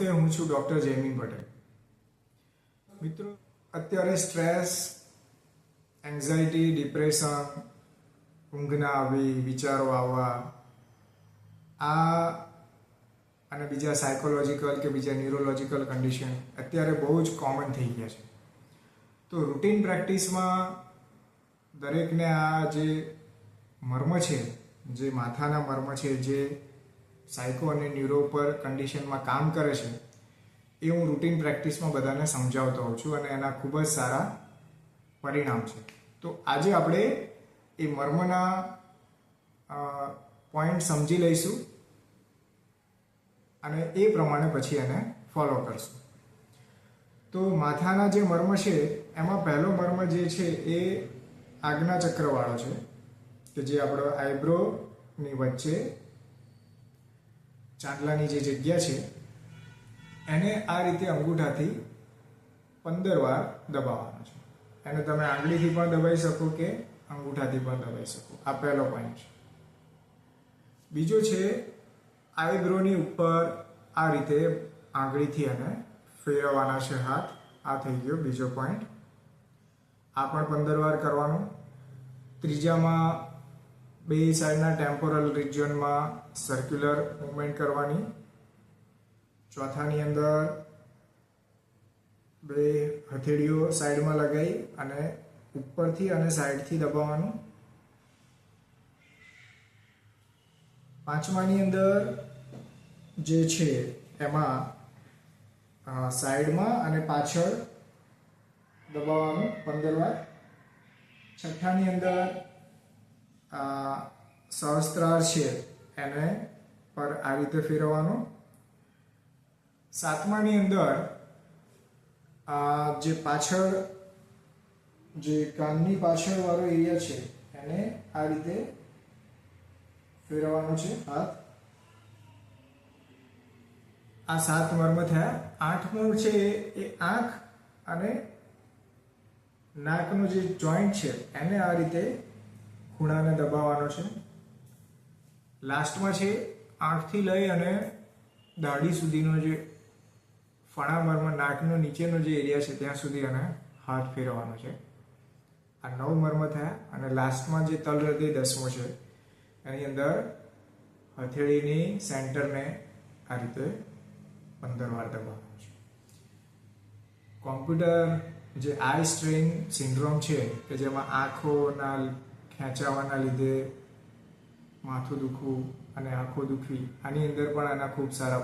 નમસ્તે, હું છું ડૉક્ટર જયમીન પટેલ. મિત્રો, અત્યારે સ્ટ્રેસ, એન્ઝાઇટી, ડિપ્રેશન, ઊંઘ ના આવી, વિચારો આવવા, આ અને બીજા સાયકોલોજીકલ કે બીજા ન્યુરોલોજીકલ કન્ડિશન અત્યારે બહુ જ કોમન થઈ ગયા છે. તો રૂટીન પ્રેક્ટિસમાં દરેકને આ જે મર્મ છે, જે માથાના મર્મ છે, જે સાયકો અને ન્યુરો પર કન્ડિશનમાં કામ કરે છે, એ હું રૂટીન પ્રેક્ટિસમાં બધાને સમજાવતો હોઉં છું અને એના ખૂબ જ સારા પરિણામ છે. તો આજે આપણે એ મર્મના પોઈન્ટ સમજી લઈશું અને એ પ્રમાણે પછી એને ફોલો કરશું. તો માથાના જે મર્મ છે એમાં પહેલો મર્મ જે છે એ આજ્ઞા ચક્રવાળો છે, કે જે આપણો આઈબ્રોની વચ્ચે ચાંદલાની જે જગ્યા છે એને આ રીતે અંગૂઠાથી 15 વાર દબાવવાનો છે. એને તમે આંગળીથી પણ દબાવી શકો કે અંગૂઠાથી પણ દબાવી શકો. આ પહેલો પોઈન્ટ છે. બીજો છે આઈબ્રોની ઉપર આ રીતે આંગળીથી એને ફેરવવાના છે હાથ. આ થઈ ગયો બીજો પોઈન્ટ. આ પણ 15 વાર કરવાનું. ત્રીજામાં બે સાઈડના ટેમ્પોરલ રિજિયનમાં સર્ક્યુલર મૂવમેન્ટ કરવાની. ચોથાની અંદર બે હથેળીઓ સાઈડમાં લગાવી અને ઉપરથી અને સાઈડથી દબાવવાનું. પાંચમાની અંદર જે છે એમાં સાઈડમાં અને પાછળ દબાવવાનું 15 વાર. છઠ્ઠાની અંદર સહસ્ત્રાર છે એને પર આ રીતે ફેરવવાનું. સાતમાની અંદર જે પાછળ જે કાનની પાછળ વાળો એરિયા છે એને આ રીતે ફેરવવાનો છે હાથ. આ 7 મર્મ થયા. 8મો છે એ આંખ અને નાકનો જે જોઈન્ટ છે એને આ રીતે ખૂણાને દબાવવાનો છે. લાસ્ટમાં છે આંખથી લઈ અને દાઢી સુધીનો જે ફણા મર્મ, નાકનો નીચેનો જે એરિયા છે ત્યાં સુધી એને હાથ ફેરવવાનો છે. આ 9 મર્મ થયા. અને લાસ્ટમાં જે તલ હૃદય 10મો છે એની અંદર હથેળીની સેન્ટરને આ રીતે 15 વાર દબાવવાનું છે. કોમ્પ્યુટર જે આઈ સ્ટ્રેઇન સિન્ડ્રોમ છે કે જેમાં આંખોના ખેંચાવાના લીધે માથું દુખવું અને આંખો દુખવી, આની અંદર પણ આના ખૂબ સારા